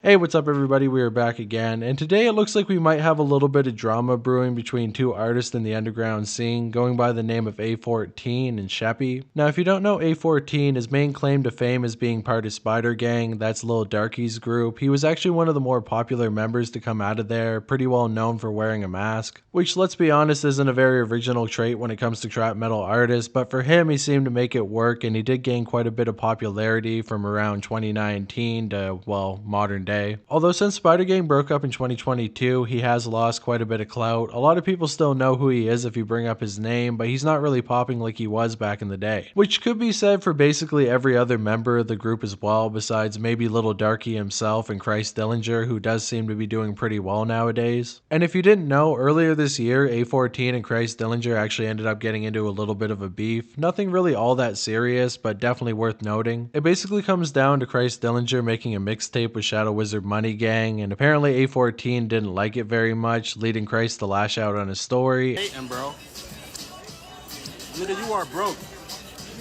Hey, what's up everybody? We are back again, and today it looks like we might have a little bit of drama brewing between two artists in the underground scene, going by the name of Afourteen and Shteppi. Now, if you don't know Afourteen, his main claim to fame is being part of Spider Gang, that's Lil Darkie's group. He was actually one of the more popular members to come out of there, pretty well known for wearing a mask, which, let's be honest, isn't a very original trait when it comes to trap metal artists, but for him, he seemed to make it work, and he did gain quite a bit of popularity from around 2019 to, well, modern day. Although since Spider Gang broke up in 2022, he has lost quite a bit of clout. A lot of people still know who he is if you bring up his name, but he's not really popping like he was back in the day. Which could be said for basically every other member of the group as well, besides maybe Lil Darkie himself and Chris Dillinger, who does seem to be doing pretty well nowadays. And if you didn't know, earlier this year, Afourteen and Chris Dillinger actually ended up getting into a little bit of a beef. Nothing really all that serious, but definitely worth noting. It basically comes down to Chris Dillinger making a mixtape with Shadow Wizard Money Gang, and apparently Afourteen didn't like it very much, leading Chris to lash out on his story. Hating, bro. Nigga, you are broke.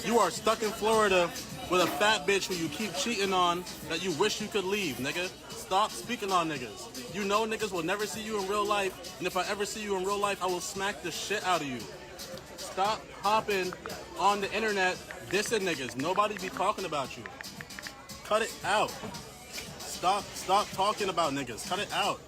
You are stuck in Florida with a fat bitch who you keep cheating on that you wish you could leave, nigga. Stop speaking on niggas. You know niggas will never see you in real life, and if I ever see you in real life, I will smack the shit out of you. Stop hopping on the internet dissing niggas. Nobody be talking about you. Cut it out. Stop talking about niggas. Cut it out.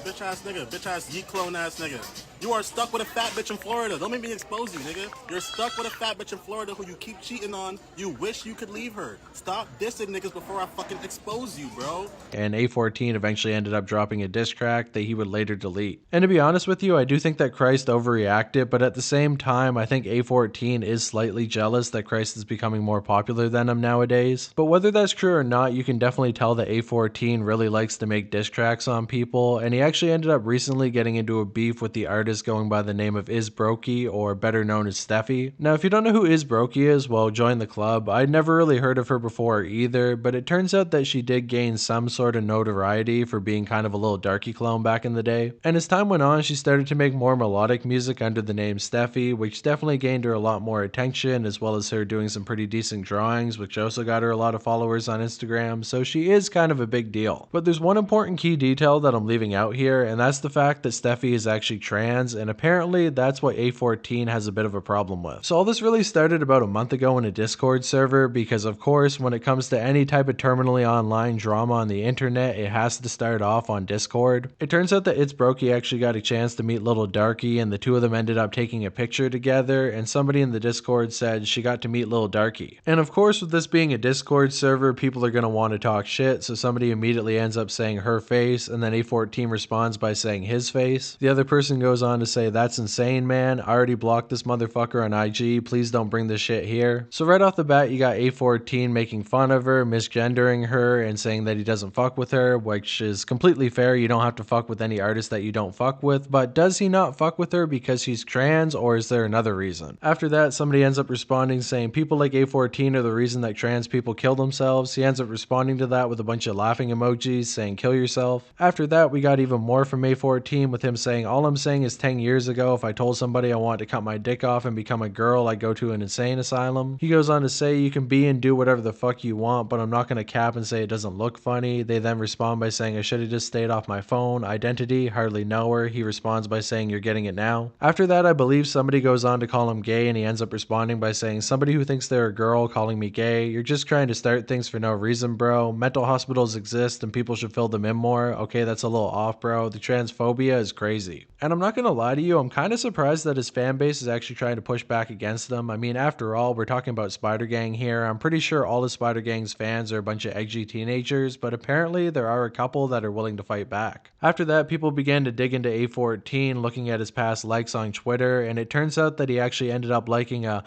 Bitch ass nigga. Bitch ass yeet clone ass nigga. You are stuck with a fat bitch in Florida. Don't make me expose you, nigga. You're stuck with a fat bitch in Florida who you keep cheating on. You wish you could leave her. Stop dissing niggas before I fucking expose you, bro. And Afourteen eventually ended up dropping a diss track that he would later delete. And to be honest with you, I do think that Christ overreacted, but at the same time, I think Afourteen is slightly jealous that Christ is becoming more popular than him nowadays. But whether that's true or not, you can definitely tell that Afourteen really likes to make diss tracks on people, and he actually ended up recently getting into a beef with the artist going by the name of Issbrokie, or better known as Shteppi. Now, if you don't know who Issbrokie is, well, join the club. I'd never really heard of her before either, but it turns out that she did gain some sort of notoriety for being kind of a Lil Darkie clone back in the day. And as time went on, she started to make more melodic music under the name Shteppi, which definitely gained her a lot more attention, as well as her doing some pretty decent drawings, which also got her a lot of followers on Instagram, so she is kind of a big deal. But there's one important key detail that I'm leaving out here, and that's the fact that Shteppi is actually trans, and apparently that's what Afourteen has a bit of a problem with. So all this really started about a month ago in a Discord server, because of course when it comes to any type of terminally online drama on the internet, it has to start off on Discord. It turns out that Issbrokie actually got a chance to meet Lil Darkie, and the two of them ended up taking a picture together, and somebody in the Discord said she got to meet Lil Darkie. And of course, with this being a Discord server, people are going to want to talk shit, so somebody immediately ends up saying her face, and then Afourteen responds by saying his face. The other person goes on to say, "That's insane, man. I already blocked this motherfucker on IG. Please don't bring this shit here." So right off the bat, you got Afourteen making fun of her, misgendering her, and saying that he doesn't fuck with her, which is completely fair. You don't have to fuck with any artist that you don't fuck with, but does he not fuck with her because she's trans, or is there another reason? After that, somebody ends up responding saying people like Afourteen are the reason that trans people kill themselves. He ends up responding to that with a bunch of laughing emojis saying kill yourself. After that, we got even more from Afourteen with him saying, "All I'm saying is 10 years ago, if I told somebody I wanted to cut my dick off and become a girl, I'd go to an insane asylum." He goes on to say, "You can be and do whatever the fuck you want, but I'm not going to cap and say it doesn't look funny." They then respond by saying, "I should have just stayed off my phone." Identity, hardly know her. He responds by saying, "You're getting it now." After that, I believe somebody goes on to call him gay, and he ends up responding by saying, "Somebody who thinks they're a girl calling me gay, you're just trying to start things for no reason, bro. Mental hospitals exist and people should fill them in more. Okay, that's a little off, bro. The transphobia is crazy." And I'm not going to lie to you, I'm kind of surprised that his fan base is actually trying to push back against them. I mean, after all, we're talking about Spider Gang here. I'm pretty sure all the Spider Gang's fans are a bunch of edgy teenagers, but apparently there are a couple that are willing to fight back. After that, people began to dig into Afourteen, looking at his past likes on Twitter, and it turns out that he actually ended up liking a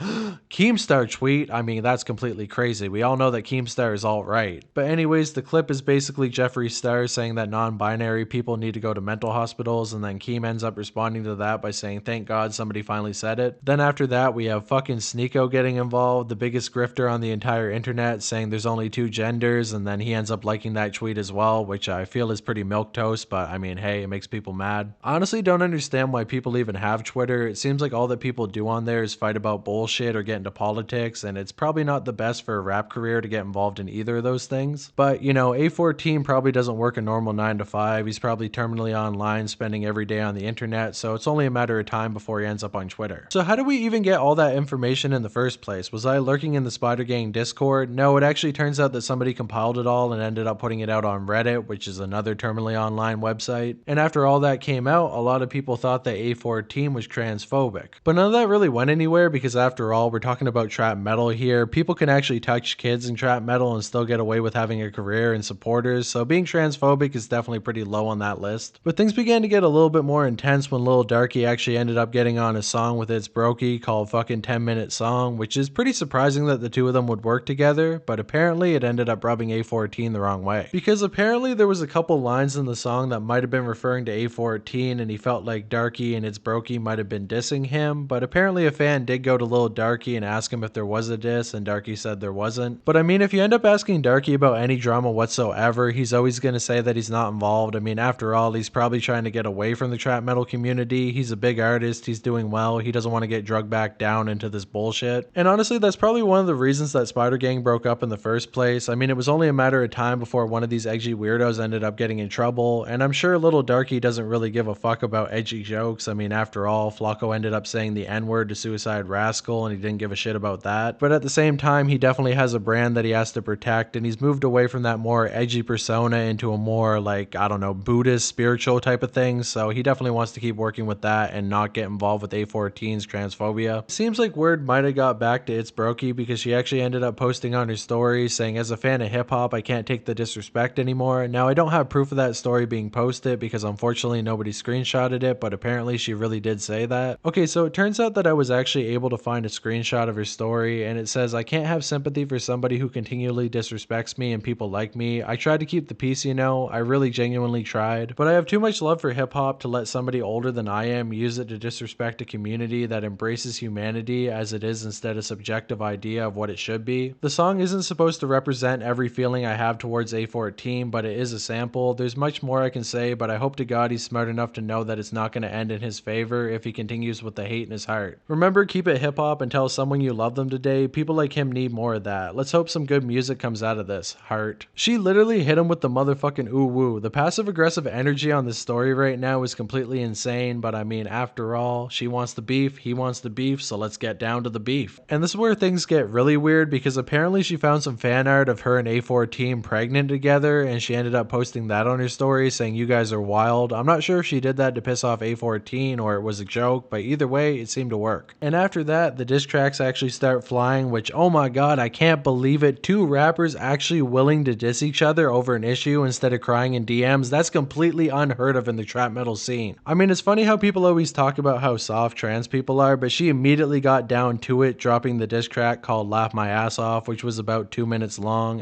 Keemstar tweet. I mean, that's completely crazy. We all know that Keemstar is alt-right. But anyways, the clip is basically Jeffree Star saying that non-binary people need to go to mental hospitals, and then Keem ends up responding responding to that by saying, thank God somebody finally said it. Then after that, we have fucking Sneeko getting involved, the biggest grifter on the entire internet, saying there's only 2 genders, and then he ends up liking that tweet as well, which I feel is pretty milquetoast, but I mean, hey, it makes people mad. I honestly don't understand why people even have Twitter. It seems like all that people do on there is fight about bullshit or get into politics, and it's probably not the best for a rap career to get involved in either of those things. But, you know, Afourteen probably doesn't work a normal 9 to 5. He's probably terminally online, spending every day on the internet, so it's only a matter of time before he ends up on Twitter. So how do we even get all that information in the first place? Was I lurking in the Spider Gang Discord? No, it actually turns out that somebody compiled it all and ended up putting it out on Reddit, which is another terminally online website. And after all that came out, a lot of people thought that Afourteen was transphobic. But none of that really went anywhere because after all, we're talking about trap metal here. People can actually touch kids in trap metal and still get away with having a career and supporters, so being transphobic is definitely pretty low on that list. But things began to get a little bit more intense when Lil Darkie actually ended up getting on a song with Issbrokie called fucking 10-Minute Song, which is pretty surprising that the two of them would work together, but apparently it ended up rubbing Afourteen the wrong way. Because apparently there was a couple lines in the song that might have been referring to Afourteen, and he felt like Darkie and Issbrokie might have been dissing him, but apparently a fan did go to Lil Darkie and ask him if there was a diss, and Darkie said there wasn't. But I mean, if you end up asking Darkie about any drama whatsoever, he's always going to say that he's not involved. I mean, after all, he's probably trying to get away from the trap metal community. He's a big artist, he's doing well, he doesn't want to get drugged back down into this bullshit. And honestly, that's probably one of the reasons that Spider Gang broke up in the first place. I mean, it was only a matter of time before one of these edgy weirdos ended up getting in trouble, and I'm sure Lil Darkie doesn't really give a fuck about edgy jokes. I mean, after all, Flocko ended up saying the N-word to Suicide Rascal, and he didn't give a shit about that. But at the same time, he definitely has a brand that he has to protect, and he's moved away from that more edgy persona into a more, like, I don't know, Buddhist, spiritual type of thing, so he definitely wants to keep working with that and not get involved with Afourteen's transphobia. Seems like word might have got back to Issbrokie because she actually ended up posting on her story saying, as a fan of hip-hop, I can't take the disrespect anymore. Now, I don't have proof of that story being posted because unfortunately nobody screenshotted it, but apparently she really did say that. Okay, so it turns out that I was actually able to find a screenshot of her story, and it says, I can't have sympathy for somebody who continually disrespects me and people like me. I tried to keep the peace, you know, I really genuinely tried, but I have too much love for hip-hop to let somebody older than I am use it to disrespect a community that embraces humanity as it is instead of subjective idea of what it should be. The song isn't supposed to represent every feeling I have towards Afourteen, but it is a sample. There's much more I can say, but I hope to God he's smart enough to know that it's not going to end in his favor if he continues with the hate in his heart. Remember, keep it hip-hop and tell someone you love them today. People like him need more of that. Let's hope some good music comes out of this. Heart. She literally hit him with the motherfucking ooh woo. The passive-aggressive energy on this story right now is completely insane, but I mean, after all, she wants the beef, he wants the beef, so let's get down to the beef. And this is where things get really weird because apparently she found some fan art of her and Afourteen pregnant together, and she ended up posting that on her story saying, you guys are wild. I'm not sure if she did that to piss off Afourteen or it was a joke, but either way, it seemed to work. And after that, the diss tracks actually start flying, which, oh my god, I can't believe it. 2 rappers actually willing to diss each other over an issue instead of crying in DMs. That's completely unheard of in the trap metal scene. I mean, it's funny how people always talk about how soft trans people are, but she immediately got down to it, dropping the diss track called Laugh My Ass Off, which was about 2 minutes long.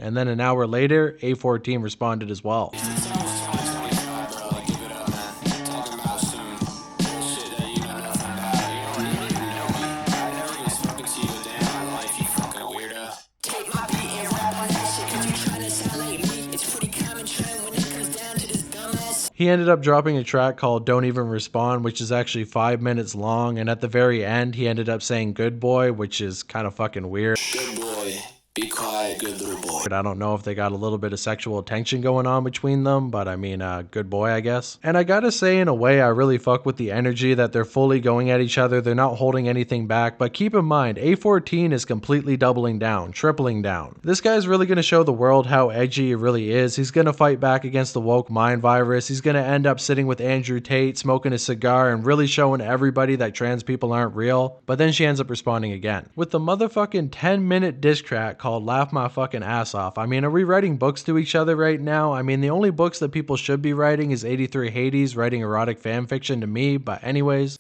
And then an hour later, Afourteen responded as well. He ended up dropping a track called Don't Even Respond, which is actually 5 minutes long, and at the very end, he ended up saying good boy, which is kind of fucking weird. Good boy. Be quiet, good little boy. I don't know if they got a little bit of sexual tension going on between them, but I mean, good boy, I guess. And I gotta say, in a way, I really fuck with the energy that they're fully going at each other. They're not holding anything back, but keep in mind, Afourteen is completely doubling down, tripling down. This guy's really gonna show the world how edgy he really is. He's gonna fight back against the woke mind virus. He's gonna end up sitting with Andrew Tate, smoking a cigar, and really showing everybody that trans people aren't real. But then she ends up responding again with the motherfucking 10-minute diss track called Laugh My Fucking Ass ass off. I mean, are we writing books to each other right now? I mean, the only books that people should be writing is 83 Hades writing erotic fan fiction to me, but anyways.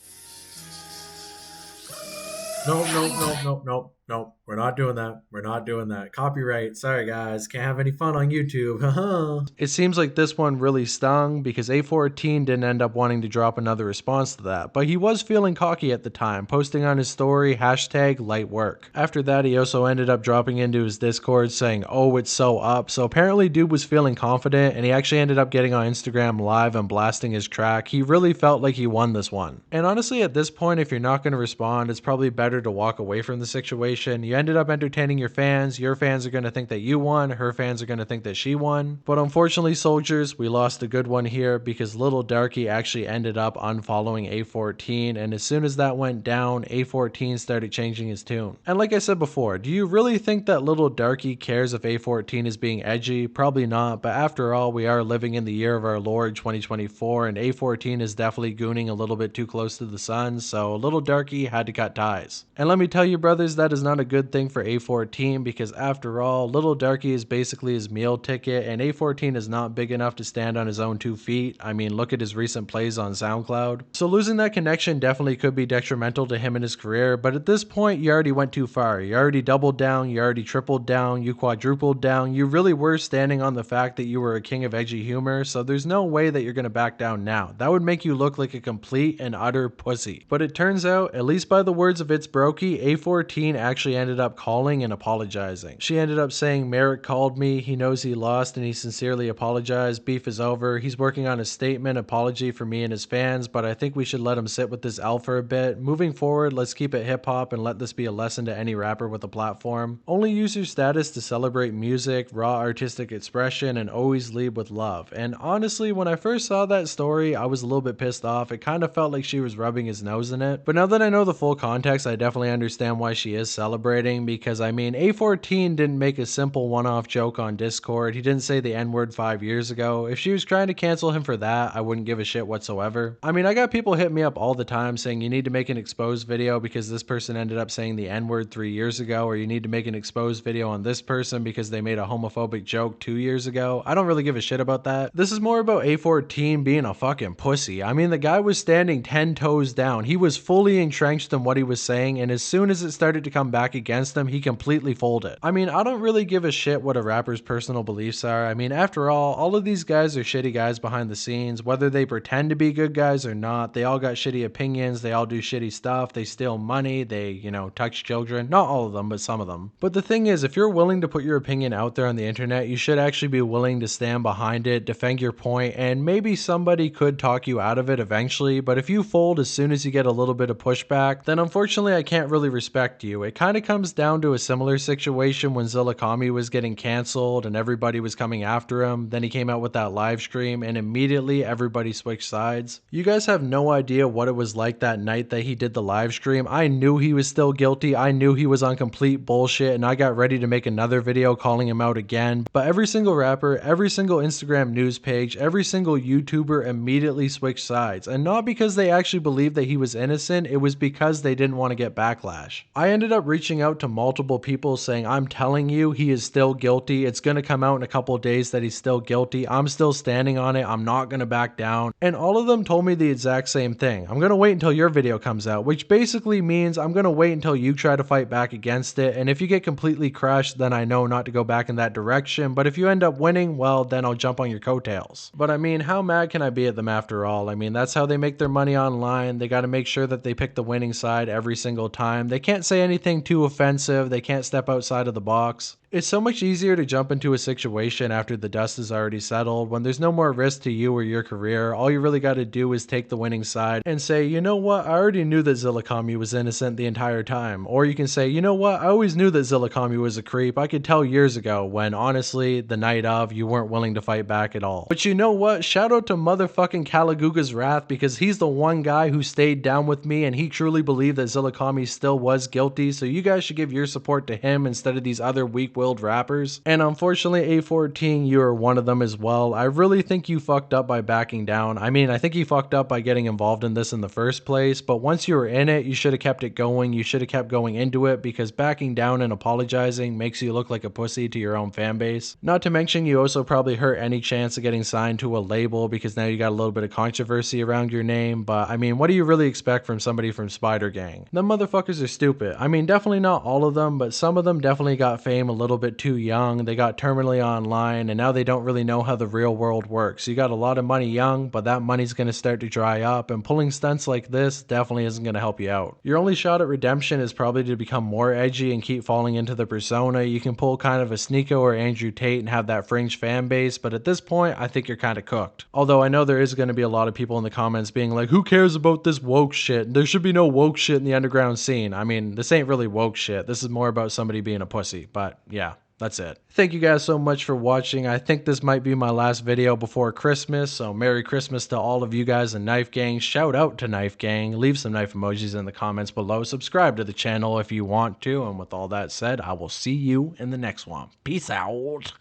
Nope. We're not doing that. We're not doing that. Copyright. Sorry, guys. Can't have any fun on YouTube. It seems like this one really stung because Afourteen didn't end up wanting to drop another response to that, but he was feeling cocky at the time, posting on his story, #lightwork. After that, he also ended up dropping into his Discord saying, "Oh, it's so up." So apparently dude was feeling confident, and he actually ended up getting on Instagram live and blasting his track. He really felt like he won this one. And honestly, at this point, if you're not going to respond, it's probably better to walk away from the situation. You ended up entertaining your fans are going to think that you won, her fans are going to think that she won. But unfortunately, soldiers, we lost a good one here because Lil Darkie actually ended up unfollowing Afourteen, and as soon as that went down, Afourteen started changing his tune. And like I said before, do you really think that Lil Darkie cares if Afourteen is being edgy? Probably not, but after all, we are living in the year of our Lord 2024, and Afourteen is definitely gooning a little bit too close to the sun, so Lil Darkie had to cut ties. And let me tell you, brothers, that is not a good thing for Afourteen because after all, Lil Darkie is basically his meal ticket, and Afourteen is not big enough to stand on his own 2 feet. I mean, look at his recent plays on SoundCloud. So losing that connection definitely could be detrimental to him in his career, but at this point, you already went too far. You already doubled down, you already tripled down, you quadrupled down. You really were standing on the fact that you were a king of edgy humor, so there's no way that you're gonna back down now. That would make you look like a complete and utter pussy. But it turns out, at least by the words of Issbrokie, Afourteen actually ended up calling and apologizing. She ended up saying, "Merrick called me, he knows he lost and he sincerely apologized, beef is over, he's working on a statement apology for me and his fans, but I think we should let him sit with this L for a bit. Moving forward, let's keep it hip hop and let this be a lesson to any rapper with a platform. Only use your status to celebrate music, raw artistic expression, and always lead with love." And honestly, when I first saw that story, I was a little bit pissed off. It kind of felt like she was rubbing his nose in it, but now that I know the full context, I definitely understand why she is celebrating, because I mean, Afourteen didn't make a simple one-off joke on Discord. He didn't say the N-word 5 years ago. If she was trying to cancel him for that, I wouldn't give a shit whatsoever. I mean, I got people hit me up all the time saying you need to make an exposed video because this person ended up saying the N-word 3 years ago, or you need to make an exposed video on this person because they made a homophobic joke 2 years ago. I don't really give a shit about that. This is more about Afourteen being a fucking pussy. I mean, the guy was standing 10 toes down. He was fully entrenched in what he was saying, and as soon as it started to come back against him, he completely folded. I mean, I don't really give a shit what a rapper's personal beliefs are. I mean, after all of these guys are shitty guys behind the scenes. Whether they pretend to be good guys or not, they all got shitty opinions, they all do shitty stuff, they steal money, they, touch children. Not all of them, but some of them. But the thing is, if you're willing to put your opinion out there on the internet, you should actually be willing to stand behind it, defend your point, and maybe somebody could talk you out of it eventually, but if you fold as soon as you get a little bit of pushback, then unfortunately I can't really respect you. It kind of comes down to a similar situation when Zillakami was getting canceled and everybody was coming after him. Then he came out with that live stream and immediately everybody switched sides. You guys have no idea what it was like that night that he did the live stream. I knew he was still guilty. I knew he was on complete bullshit, and I got ready to make another video calling him out again. But every single rapper, every single Instagram news page, every single YouTuber immediately switched sides. And not because they actually believed that he was innocent, it was because they didn't want to get backlash. I ended up reaching out to multiple people saying, "I'm telling you, he is still guilty. It's going to come out in a couple of days that he's still guilty. I'm still standing on it. I'm not going to back down." And all of them told me the exact same thing. "I'm going to wait until your video comes out," which basically means I'm going to wait until you try to fight back against it. And if you get completely crushed, then I know not to go back in that direction. But if you end up winning, well, then I'll jump on your coattails. But I mean, how mad can I be at them after all? I mean, that's how they make their money online. They got to make sure that they pick the winning side every single time. They can't say anything too offensive. They can't step outside of the box. It's so much easier to jump into a situation after the dust is already settled, when there's no more risk to you or your career. All you really got to do is take the winning side and say, "You know what, I already knew that Zillakami was innocent the entire time." Or you can say, "You know what, I always knew that Zillakami was a creep. I could tell years ago," when honestly, the night of, you weren't willing to fight back at all. But you know what, shout out to motherfucking Calaguga's Wrath, because he's the one guy who stayed down with me and he truly believed that Zillakami still was guilty. So you guys should give your support to him instead of these other weak weak-willed rappers. And unfortunately, Afourteen, you are one of them as well. I really think you fucked up by backing down. I mean, I think you fucked up by getting involved in this in the first place, but once you were in it, you should have kept it going. You should have kept going into it, because backing down and apologizing makes you look like a pussy to your own fan base. Not to mention, you also probably hurt any chance of getting signed to a label, because now you got a little bit of controversy around your name. But I mean, what do you really expect from somebody from Spider Gang? Them motherfuckers are stupid. I mean, definitely not all of them, but some of them definitely got fame a little bit too young. They got terminally online, and now they don't really know how the real world works. You got a lot of money young, but that money's going to start to dry up, and pulling stunts like this definitely isn't going to help you out. Your only shot at redemption is probably to become more edgy and keep falling into the persona. You can pull kind of a Sneeko or Andrew Tate and have that fringe fan base, but at this point, I think you're kind of cooked. Although I know there is going to be a lot of people in the comments being like, who cares about this woke shit? There should be no woke shit in the underground scene. I mean, this ain't really woke shit. This is more about somebody being a pussy, but yeah. That's it. Thank you guys so much for watching. I think this might be my last video before Christmas, so Merry Christmas to all of you guys in Knife Gang. Shout out to Knife Gang. Leave some knife emojis in the comments below. Subscribe to the channel if you want to. And with all that said, I will see you in the next one. Peace out.